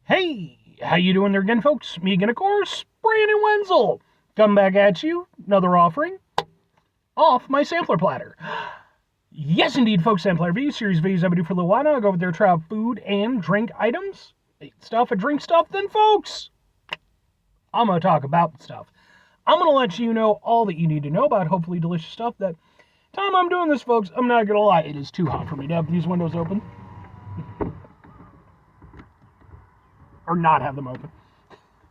Hey, how you doing there again, folks? Me again, of course, Brandon Wenzel. Come back at you, another offering off my sampler platter. Yes, indeed, folks, sampler review series videos I do for a little while now. I go over there, try out food and drink items, eat stuff and drink stuff. Then, folks, I'm gonna talk about the stuff. I'm gonna let you know all that you need to know about hopefully delicious stuff. That time I'm doing this, folks, I'm not gonna lie, it is too hot for me to have these windows open or not have them open.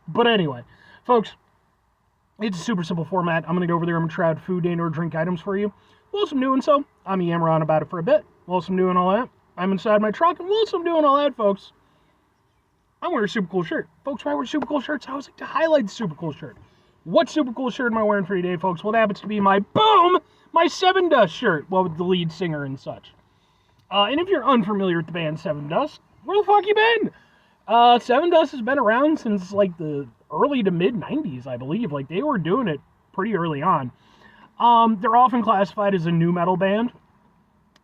But anyway, folks, it's a super simple format. I'm going to go over there. I'm going to try out food and or drink items for you. Whilst I'm doing so, I'm yammer on about it for a bit. Whilst I'm doing all that, I'm inside my truck. And whilst I'm doing all that, folks, I'm wearing a super cool shirt. Folks, why I wear super cool shirts? I always like to highlight the super cool shirt. What super cool shirt am I wearing for today, folks? Well, it happens to be my Seven Dust shirt. Well, with the lead singer and such. And if you're unfamiliar with the band Seven Dust, where the fuck you been? Seven Dust has been around since like the early to mid 90s, I believe. Like they were doing it pretty early on. They're often classified as a nu metal band,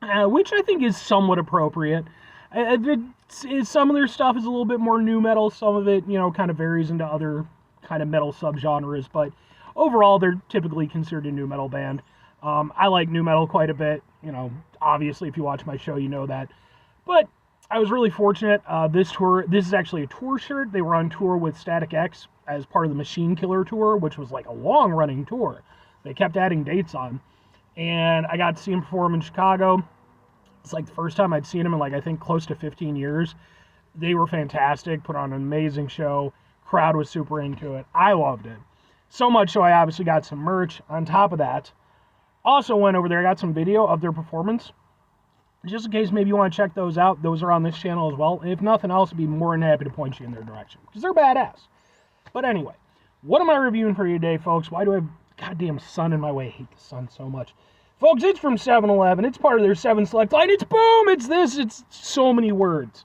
which I think is somewhat appropriate. Some of their stuff is a little bit more nu metal. Some of it, kind of varies into other kind of metal subgenres. But overall, they're typically considered a nu metal band. I like nu metal quite a bit. Obviously, if you watch my show, you know that. But I was really fortunate. This is actually a tour shirt. They were on tour with Static X as part of the Machine Killer tour, which was like a long-running tour. They kept adding dates on. And I got to see them perform in Chicago. It's like the first time I'd seen them in I think close to 15 years. They were fantastic, put on an amazing show. Crowd was super into it. I loved it. So much so I obviously got some merch. On top of that, also went over there, I got some video of their performance. Just in case maybe you want to check those out, those are on this channel as well. If nothing else, I'd be more than happy to point you in their direction, because they're badass. But anyway, what am I reviewing for you today, folks? Why do I have goddamn sun in my way? I hate the sun so much. Folks, it's from 7-Eleven. It's part of their 7 Select line. It's it's so many words.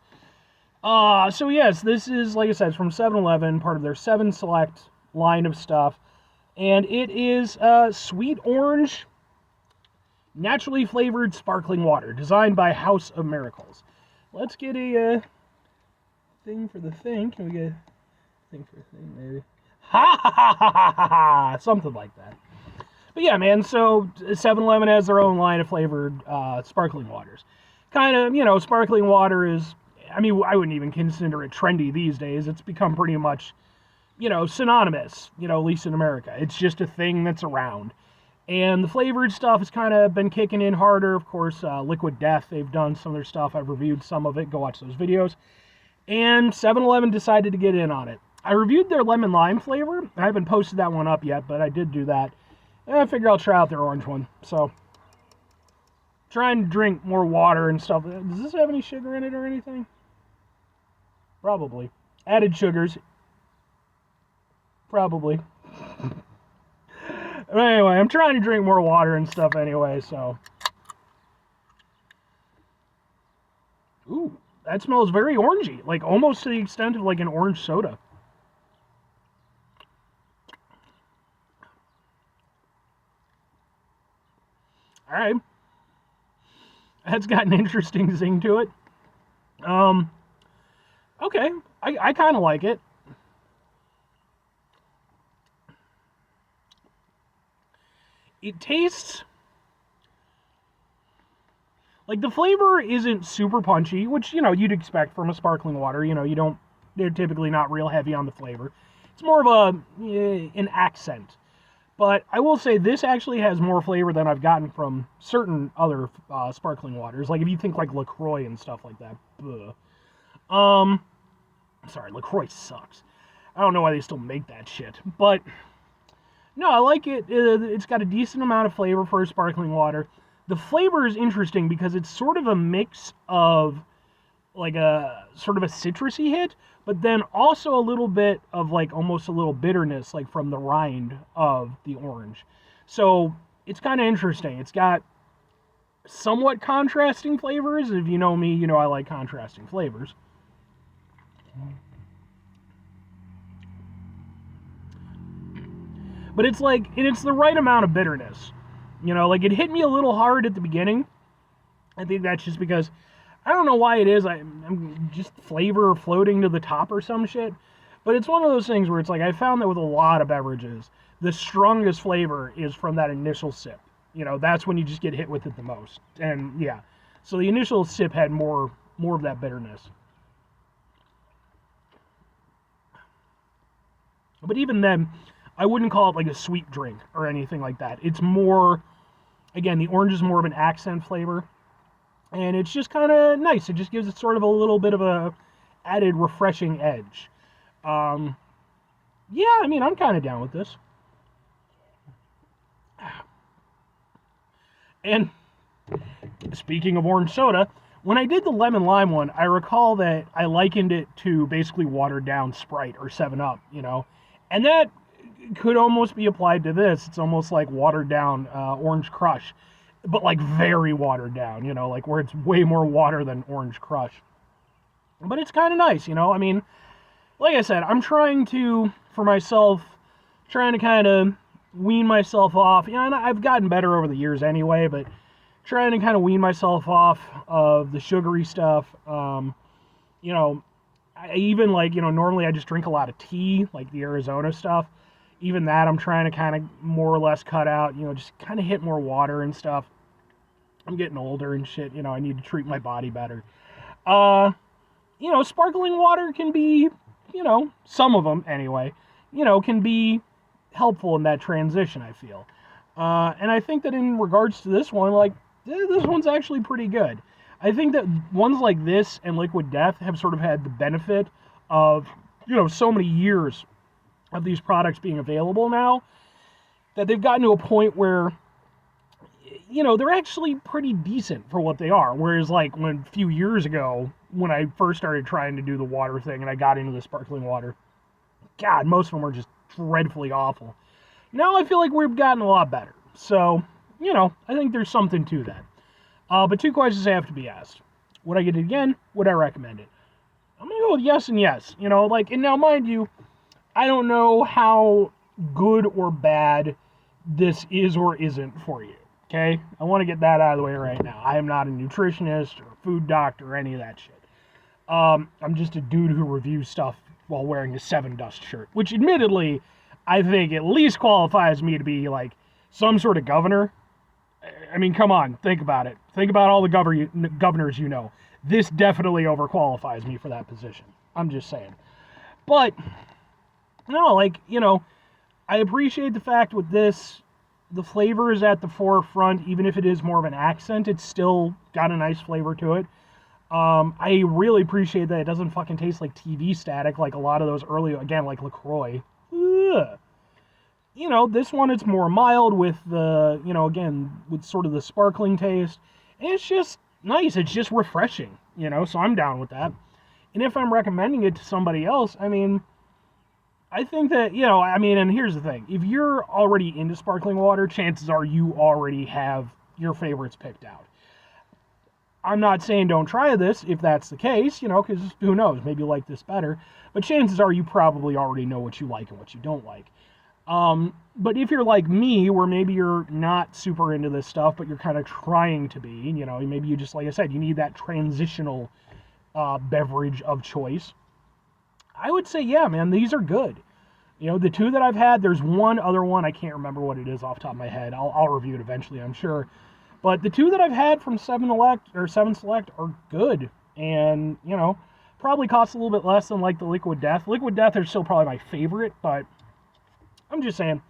So yes, this is, like I said, it's from 7-Eleven, part of their 7 Select line of stuff. And it is sweet orange, naturally flavored sparkling water, designed by House of Miracles. Let's get a thing for the thing. Can we get a thing for the thing, maybe? Ha ha ha ha ha ha! Something like that. But yeah, man, so 7-Eleven has their own line of flavored sparkling waters. Kind of, sparkling water is, I wouldn't even consider it trendy these days. It's become pretty much, synonymous, at least in America. It's just a thing that's around. And the flavored stuff has kind of been kicking in harder. Of course, Liquid Death, they've done some of their stuff. I've reviewed some of it. Go watch those videos. And 7-Eleven decided to get in on it. I reviewed their lemon lime flavor. I haven't posted that one up yet, but I did do that. And I figure I'll try out their orange one. So, trying to drink more water and stuff. Does this have any sugar in it or anything? Probably. Added sugars. Probably. Anyway, I'm trying to drink more water and stuff anyway, so. Ooh, that smells very orangey. Like, almost to the extent of, like, an orange soda. Alright. That's got an interesting zing to it. Okay. I kind of like it. It tastes like the flavor isn't super punchy, which, you'd expect from a sparkling water. They're typically not real heavy on the flavor. It's more of an accent. But I will say this actually has more flavor than I've gotten from certain other sparkling waters. Like if you think like LaCroix and stuff like that. Sorry, LaCroix sucks. I don't know why they still make that shit. But no, I like it. It's got a decent amount of flavor for a sparkling water. The flavor is interesting because it's sort of a mix of like a sort of a citrusy hit, but then also a little bit of like almost a little bitterness like from the rind of the orange. So it's kind of interesting. It's got somewhat contrasting flavors. If you know me, I like contrasting flavors. But it's like, and it's the right amount of bitterness. Like it hit me a little hard at the beginning. I think that's just because I don't know why it is. I'm just flavor floating to the top or some shit. But it's one of those things where it's like I found that with a lot of beverages, the strongest flavor is from that initial sip. That's when you just get hit with it the most. And yeah, so the initial sip had more of that bitterness. But even then, I wouldn't call it like a sweet drink or anything like that. It's more, again, the orange is more of an accent flavor. And it's just kind of nice. It just gives it sort of a little bit of a added refreshing edge. Yeah, I mean, I'm kind of down with this. And speaking of orange soda, when I did the lemon lime one, I recall that I likened it to basically watered down Sprite or 7-Up, and that could almost be applied to this. It's almost like watered down Orange Crush, but like very watered down, like where it's way more water than Orange Crush. But it's kind of nice, I mean, like I said, I'm trying to, for myself, trying to kind of wean myself off. And I've gotten better over the years anyway, but trying to kind of wean myself off of the sugary stuff. I even normally I just drink a lot of tea, like the Arizona stuff. Even that I'm trying to kind of more or less cut out, just kind of hit more water and stuff. I'm getting older and shit, I need to treat my body better. Sparkling water can be, some of them anyway, can be helpful in that transition, I feel. And I think that in regards to this one, this one's actually pretty good. I think that ones like this and Liquid Death have sort of had the benefit of, so many years of these products being available now that they've gotten to a point where, they're actually pretty decent for what they are. Whereas, when a few years ago, when I first started trying to do the water thing and I got into the sparkling water, God, most of them were just dreadfully awful. Now I feel like we've gotten a lot better. So, I think there's something to that. But two questions have to be asked. Would I get it again? Would I recommend it? I'm going to go with yes and yes. And now mind you, I don't know how good or bad this is or isn't for you. Okay? I want to get that out of the way right now. I am not a nutritionist or a food doctor or any of that shit. I'm just a dude who reviews stuff while wearing a Seven Dust shirt, which admittedly, I think at least qualifies me to be some sort of governor. I mean, come on, think about it. Think about all the governors you know. This definitely overqualifies me for that position. I'm just saying. But, no, I appreciate the fact with this, the flavor is at the forefront, even if it is more of an accent, it's still got a nice flavor to it. I really appreciate that it doesn't fucking taste like TV static like a lot of those early, again, like LaCroix. Ugh. This one, it's more mild with the, again, with sort of the sparkling taste. And it's just nice. It's just refreshing, so I'm down with that. And if I'm recommending it to somebody else, I mean, I think that, and here's the thing. If you're already into sparkling water, chances are you already have your favorites picked out. I'm not saying don't try this if that's the case, because who knows, maybe you like this better. But chances are you probably already know what you like and what you don't like. But if you're like me, where maybe you're not super into this stuff, but you're kind of trying to be, maybe you just, like I said, you need that transitional beverage of choice. I would say, yeah, man, these are good. The two that I've had, there's one other one, I can't remember what it is off the top of my head. I'll review it eventually, I'm sure. But the two that I've had from 7 Select are good. And, probably cost a little bit less than the Liquid Death. Liquid Death is still probably my favorite, but I'm just saying.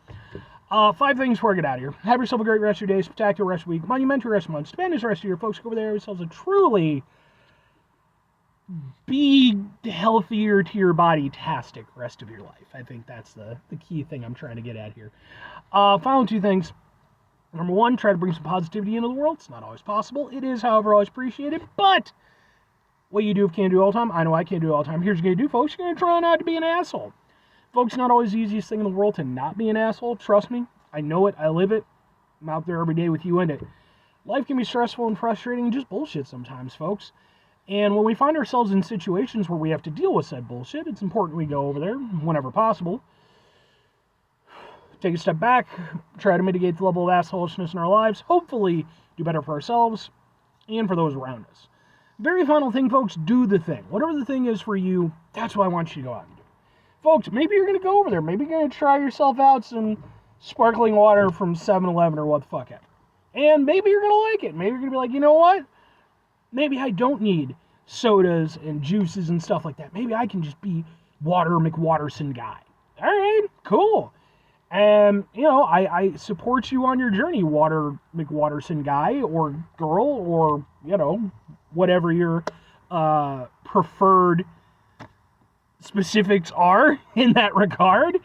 5 things before I get out of here. Have yourself a great rest of your day, spectacular rest of the week, monumental rest of the month, stupendous rest of your folks. Go over there, have yourselves a truly be healthier to your body-tastic rest of your life. I think that's the key thing I'm trying to get at here. Final 2 things. Number 1, try to bring some positivity into the world. It's not always possible. It is, however, always appreciated. But what you do can't do all the time. I know I can't do it all the time. Here's what you're going to do, folks. You're going to try not to be an asshole. Folks, it's not always the easiest thing in the world to not be an asshole. Trust me. I know it. I live it. I'm out there every day with you in it. Life can be stressful and frustrating and just bullshit sometimes, folks. And when we find ourselves in situations where we have to deal with said bullshit, it's important we go over there whenever possible. Take a step back, try to mitigate the level of assholishness in our lives, hopefully do better for ourselves and for those around us. Very final thing, folks, do the thing. Whatever the thing is for you, that's what I want you to go out and do. Folks, maybe you're going to go over there. Maybe you're going to try yourself out some sparkling water from 7-Eleven or what the fuck ever. And maybe you're going to like it. Maybe you're going to be like, you know what? Maybe I don't need sodas and juices and stuff like that. Maybe I can just be Water McWaterson guy. All right, cool. And, I support you on your journey, Water McWaterson guy or girl or, whatever your preferred specifics are in that regard.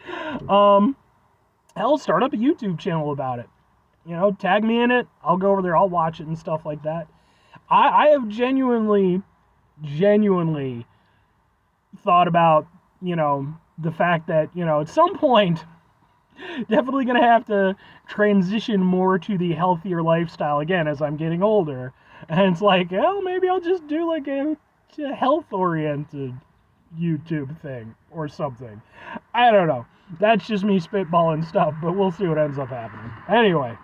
Hell, start up a YouTube channel about it. Tag me in it. I'll go over there. I'll watch it and stuff like that. I have genuinely thought about, the fact that, at some point, definitely going to have to transition more to the healthier lifestyle again as I'm getting older. And it's like, well, maybe I'll just do like a health-oriented YouTube thing or something. I don't know. That's just me spitballing stuff, but we'll see what ends up happening. Anyway.